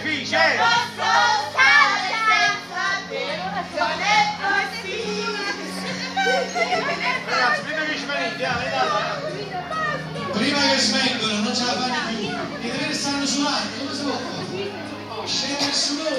fice! Posso stare senza te, non è possibile. Ragazzi, prima che svenite, Prima che svengono, non ce la fanno più. I treni stanno suonando, come si può fare? Oh, scende su loro.